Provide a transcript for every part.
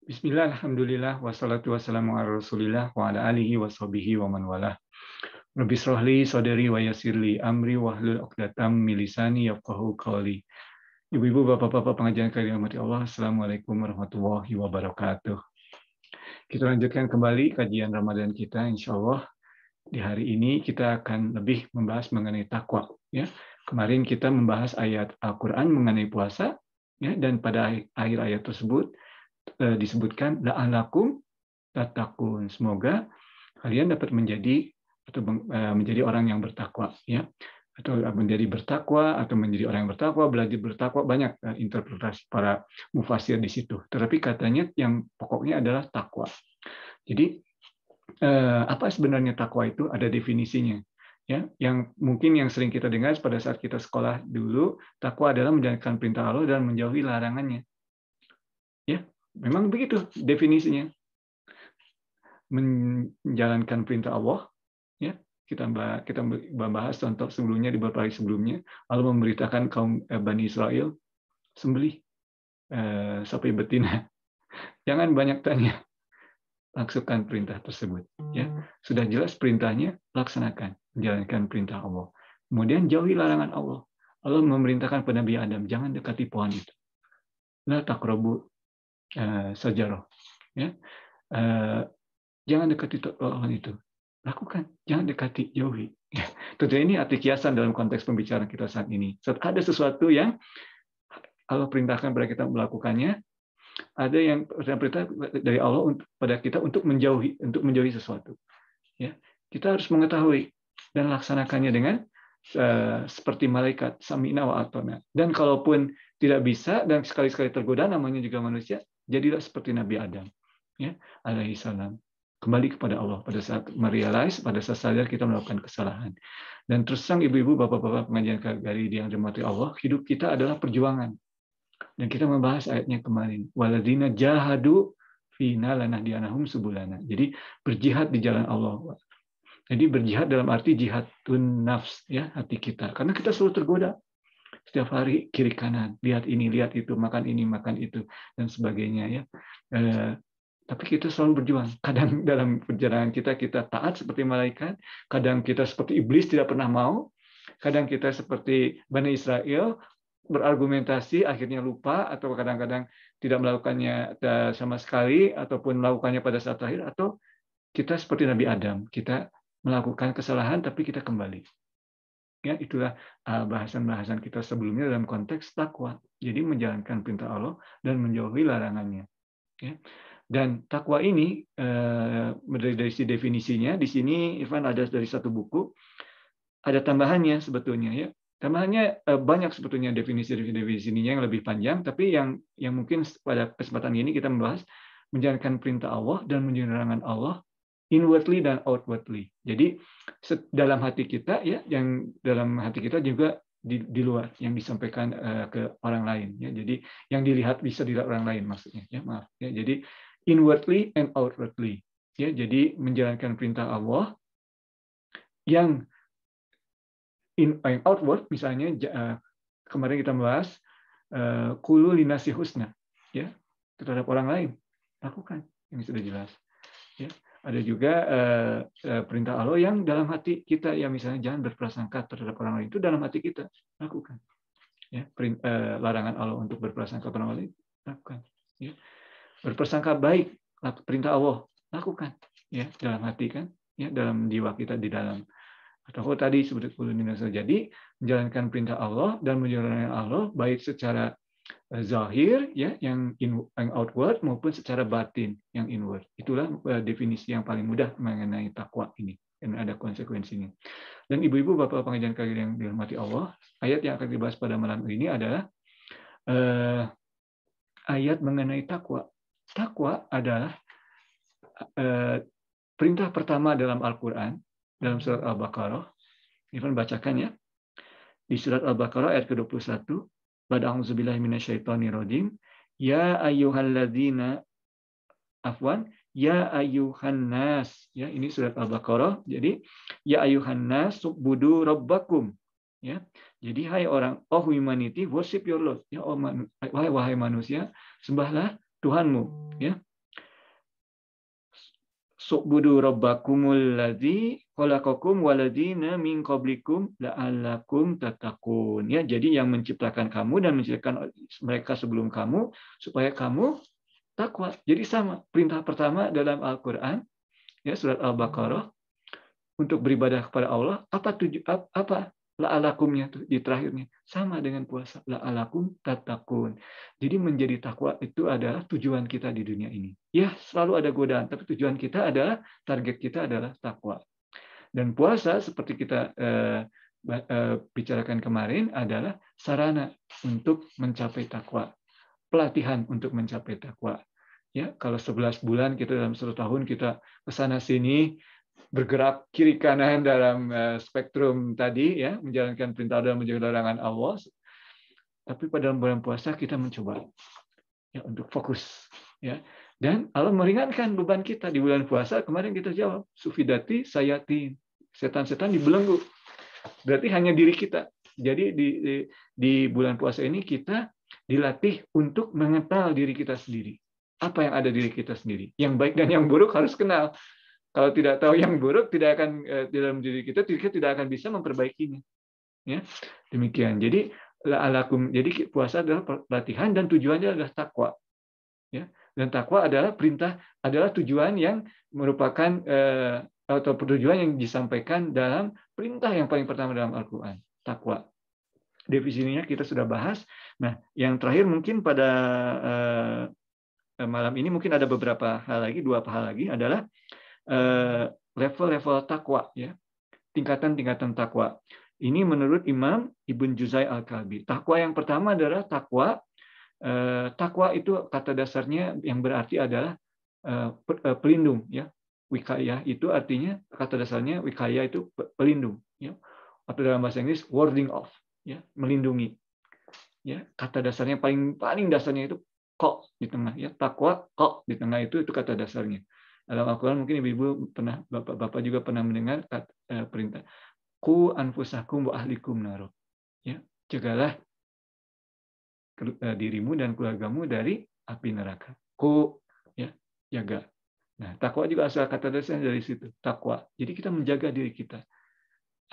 Bismillah, alhamdulillah, wassalatu wassalamu ala rasulillah, wa ala alihi wa sahbihi wa man walah. Rabbi shrah li sadri wa yassir li amri wahlul 'uqdatam min lisani yafqahu qawli. Ibu-ibu, bapak-bapak pengajian kalian rahmati Allah, Assalamualaikum warahmatullahi wabarakatuh. Kita lanjutkan kembali kajian Ramadan kita, insya Allah. Di hari ini kita akan lebih membahas mengenai takwa. Ya, kemarin kita membahas ayat Al-Quran mengenai puasa, ya, dan pada akhir ayat tersebut disebutkan la'alakum tattaqun. Semoga kalian dapat menjadi orang yang bertakwa, ya, atau menjadi bertakwa atau menjadi orang yang bertakwa, belajar bertakwa, banyak interpretasi para mufasir di situ. Tetapi katanya yang pokoknya adalah takwa. Jadi apa sebenarnya takwa itu? Ada definisinya. Ya, yang mungkin yang sering kita dengar pada saat kita sekolah dulu, takwa adalah menjalankan perintah Allah dan menjauhi larangannya. Ya, memang begitu definisinya. Menjalankan perintah Allah, ya, kita bahas contoh sebelumnya di beberapa hari sebelumnya. Allah memberitakan kaum Bani Israel, sembelih sapi betina. Jangan banyak tanya, laksanakan perintah tersebut. Ya, sudah jelas perintahnya, laksanakan, menjalankan perintah Allah. Kemudian jauhi larangan Allah. Allah memerintahkan pada Nabi Adam, jangan dekati pohon itu. La taqrabu sajarah. Ya, jangan dekati pohon itu. Lakukan, jangan dekati, jauhi. Tentu ini arti kiasan dalam konteks pembicaraan kita saat ini. Saat ada sesuatu yang Allah perintahkan pada kita melakukannya, ada yang perintah dari Allah pada kita untuk menjauhi sesuatu. Ya, kita harus mengetahui dan laksanakannya dengan seperti malaikat, sami'na wa ata'na. Dan kalaupun tidak bisa dan sekali-sekali tergoda, namanya juga manusia, jadilah seperti Nabi Adam, ya, alaihi salam. Kembali kepada Allah pada saat merealize, pada saat sadar kita melakukan kesalahan. Dan terus terang ibu-ibu, bapak-bapak pengajian KGRI yang dirahmati Allah, hidup kita adalah perjuangan. Dan kita membahas ayatnya kemarin. Waladina jahadu fina lanahdiyanahum subulana. Jadi berjihad di jalan Allah. Jadi berjihad dalam arti jihadun nafs, ya, hati kita. Karena kita selalu tergoda. Setiap hari kiri kanan, lihat ini, lihat itu, makan ini, makan itu, dan sebagainya, ya. Tapi kita selalu berjuang. Kadang dalam perjalanan kita taat seperti malaikat, kadang kita seperti iblis tidak pernah mau, kadang kita seperti Bani Israel berargumentasi akhirnya lupa, atau kadang-kadang tidak melakukannya sama sekali, ataupun melakukannya pada saat terakhir, atau kita seperti Nabi Adam, kita melakukan kesalahan tapi kita kembali. Ya, itulah bahasan-bahasan kita sebelumnya dalam konteks takwa. Jadi menjalankan perintah Allah dan menjauhi larangannya. Ya. Dan takwa ini dari definisinya di sini Irfan ada dari satu buku, ada tambahannya sebetulnya, ya. Tambahannya banyak sebetulnya definisinya yang lebih panjang, tapi yang mungkin pada kesempatan ini kita membahas menjalankan perintah Allah dan menjauhi larangan Allah inwardly dan outwardly. Jadi dalam hati kita, ya, yang dalam hati kita juga di luar yang disampaikan ke orang lain, ya. Jadi yang dilihat bisa dilihat orang lain maksudnya, ya, maaf, ya. Jadi inwardly and outwardly, ya. Jadi menjalankan perintah Allah yang outward, misalnya kemarin kita membahas qulu linasi husna, ya, terhadap orang lain, lakukan, ini sudah jelas, ya. Ada juga perintah Allah yang dalam hati kita, ya, misalnya jangan berprasangka terhadap orang lain, itu dalam hati kita, lakukan, ya. Larangan Allah untuk berprasangka terhadap orang lain, lakukan, ya. Berprasangka baik, perintah Allah, lakukan, ya, dalam hati, kan, ya, dalam jiwa kita, di dalam. Atau tadi sebut jadi menjalankan perintah Allah dan menjalankan Allah baik secara zahir, ya, yang outward, maupun secara batin yang inward. Itulah definisi yang paling mudah mengenai takwa ini, dan ada konsekuensinya. Dan ibu-ibu, bapak pengajian kalian yang dirahmati Allah, ayat yang akan dibahas pada malam ini adalah ayat mengenai takwa. Takwa adalah perintah pertama dalam Al-Quran, dalam surat Al-Baqarah. Irfan bacakan, ya. Di surat Al-Baqarah ayat ke-21, Ba'da a'udzubillahi minasyaitonirrajim, ya ayyuhalladzina afwan, ya ayyuhan nas, ya, ini surat Al-Baqarah. Jadi ya ayyuhan nas budu rabbakum, ya. Jadi hai orang, oh humanity, worship your Lord, ya, wahai manusia, sembahlah Tuhanmu, ya. Su'budu rabbakumul ladzi khalaqakum waladzina min qablikum la'allakum tattaqun. Ya, jadi yang menciptakan kamu dan menciptakan mereka sebelum kamu supaya kamu takwa. Jadi sama, perintah pertama dalam Al-Qur'an ya surat Al-Baqarah untuk beribadah kepada Allah, apa la'alakumnya tuh di terakhirnya sama dengan puasa, la'alakum tattaqun. Jadi menjadi takwa itu adalah tujuan kita di dunia ini. Ya, selalu ada godaan, tapi tujuan kita adalah, target kita adalah takwa. Dan puasa seperti kita bicarakan kemarin adalah sarana untuk mencapai takwa, pelatihan untuk mencapai takwa. Ya, kalau 11 bulan kita dalam 1 tahun kita kesana sini bergerak kiri kanan dalam spektrum tadi ya, menjalankan perintah dan menjauhi larangan Allah. Tapi pada bulan puasa kita mencoba ya untuk fokus ya. Dan Allah meringankan beban kita di bulan puasa. Kemarin kita jawab sufidati sayati, setan-setan dibelenggu. Berarti hanya diri kita. Jadi di bulan puasa ini kita dilatih untuk mengenal diri kita sendiri. Apa yang ada di diri kita sendiri? Yang baik dan yang buruk harus kenal. Kalau tidak tahu yang buruk, tidak akan dalam diri kita tidak akan bisa memperbaikinya. Ya, demikian. Jadi jadi puasa adalah latihan dan tujuannya adalah takwa. Ya, dan takwa adalah perintah, adalah tujuan yang merupakan atau tujuan yang disampaikan dalam perintah yang paling pertama dalam Al-Qur'an, takwa. Definisinya kita sudah bahas. Nah, yang terakhir mungkin pada malam ini mungkin ada beberapa hal lagi, 2 hal lagi adalah level-level takwa ya, tingkatan-tingkatan takwa. Ini menurut Imam Ibn Juzai Al-Kalbi. Takwa yang pertama adalah takwa. Takwa itu kata dasarnya yang berarti adalah pelindung ya. Wikaya itu artinya kata dasarnya wikaya itu pelindung ya. Atau dalam bahasa Inggris warding off ya, melindungi. Ya, kata dasarnya paling dasarnya itu kok di tengah ya. Takwa kok di tengah itu kata dasarnya. Dalam Al-Quran mungkin ibu-ibu pernah, bapak-bapak juga pernah mendengar perintah ku anfusakum wa ahlikum naro. Ya, jagalah dirimu dan keluargamu dari api neraka. Ku ya, jaga. Nah, takwa juga asal kata dasarnya dari situ, takwa. Jadi kita menjaga diri kita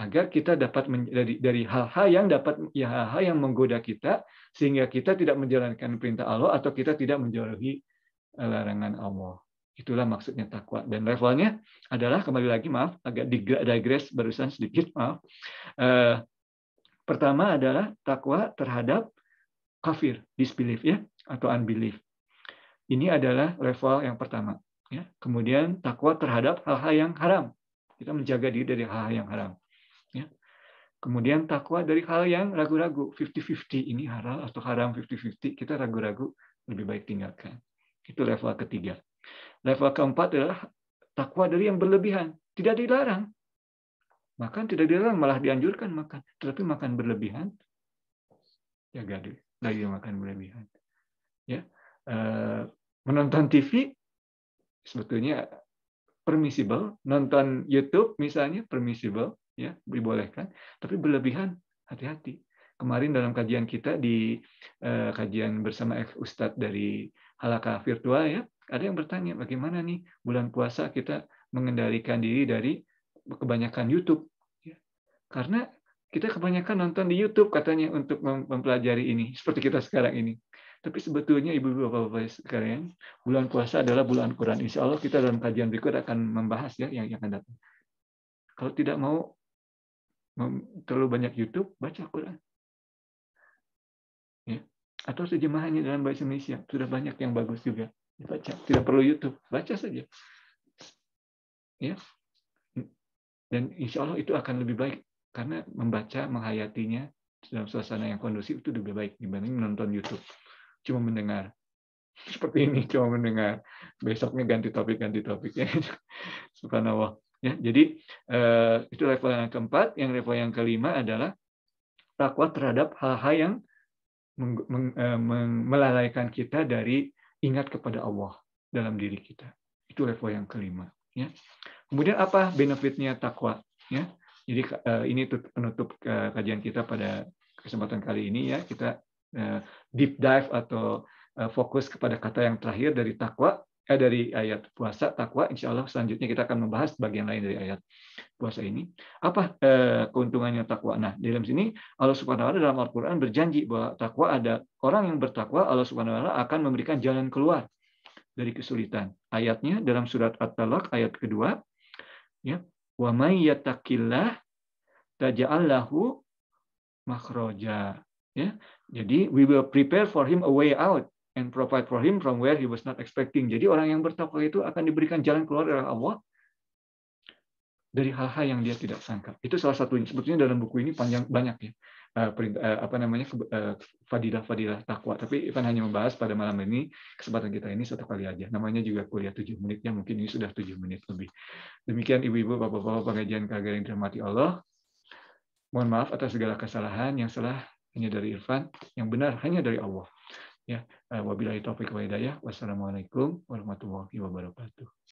agar kita dapat dari hal-hal yang menggoda kita sehingga kita tidak menjalankan perintah Allah atau kita tidak menjauhi larangan Allah. Itulah maksudnya takwa. Dan levelnya adalah, kembali lagi, maaf, agak digress barusan sedikit, maaf. Pertama adalah takwa terhadap kafir, disbelief ya, atau unbelief. Ini adalah level yang pertama. Ya. Kemudian takwa terhadap hal-hal yang haram. Kita menjaga diri dari hal-hal yang haram. Ya. Kemudian takwa dari hal yang ragu-ragu, 50-50, ini halal atau haram 50-50, kita ragu-ragu, lebih baik tinggalkan. Itu level ketiga. Level keempat adalah takwa dari yang berlebihan. Tidak dilarang. Makan tidak dilarang, malah dianjurkan makan. Tetapi makan berlebihan, jaga diri dari makan berlebihan. Ya, menonton TV sebetulnya permissible. Nonton YouTube misalnya permissible, ya, dibolehkan. Tapi berlebihan, hati-hati. Kemarin dalam kajian kita di kajian bersama Ustadz dari Halakah Virtual ya, ada yang bertanya bagaimana nih bulan puasa kita mengendalikan diri dari kebanyakan YouTube. Ya. Karena kita kebanyakan nonton di YouTube katanya untuk mempelajari ini, seperti kita sekarang ini. Tapi sebetulnya ibu-ibu bapak-bapak sekalian, bulan puasa adalah bulan Quran. Insya Allah kita dalam kajian berikut akan membahas ya yang akan datang. Kalau tidak mau terlalu banyak YouTube, baca Quran. Ya. Atau terjemahannya dalam bahasa Indonesia sudah banyak yang bagus juga. Baca, tidak perlu YouTube, baca saja. Ya. Dan insya Allah itu akan lebih baik karena membaca, menghayatinya dalam suasana yang kondusif itu lebih baik dibanding menonton YouTube. Cuma mendengar. Seperti ini, cuma mendengar. Besoknya ganti topik ya. Subhanallah. Ya, jadi itu level yang keempat. Yang level yang kelima adalah takwa terhadap hal-hal yang melalaikan kita dari ingat kepada Allah dalam diri kita. Itu level yang kelima. Ya. Kemudian apa benefitnya takwa? Ya. Jadi ini penutup kajian kita pada kesempatan kali ini ya. Kita deep dive atau fokus kepada kata yang terakhir dari takwa, dari ayat puasa, takwa. Insya Allah selanjutnya kita akan membahas bagian lain dari ayat puasa ini. Apa keuntungannya takwa? Nah, di dalam sini Allah Subhanahu wa taala dalam Al-Qur'an berjanji bahwa takwa, ada orang yang bertakwa, Allah Subhanahu wa taala akan memberikan jalan keluar dari kesulitan. Ayatnya dalam surat At-Talaq ayat kedua, ya, wa may yattaqillah taj'al lahu makhraja. Ya. Jadi we will prepare for him a way out and provide for him from where he was not expecting. Jadi orang yang bertakwa itu akan diberikan jalan keluar oleh Allah dari hal-hal yang dia tidak sangka. Itu salah satunya. Sebetulnya dalam buku ini panjang banyak ya, fadilah-fadilah takwa. Tapi Ivan hanya membahas pada malam ini, kesempatan kita ini satu kali aja. Namanya juga kuliah 7 menit ya, mungkin ini sudah 7 menit lebih. Demikian ibu-ibu, bapak-bapak pengajian KGR yang dirahmati Allah. Mohon maaf atas segala kesalahan. Yang salah hanya dari Irfan, yang benar hanya dari Allah. Ya, wabillahi taufiq wal hidayah. Wassalamualaikum warahmatullahi wabarakatuh.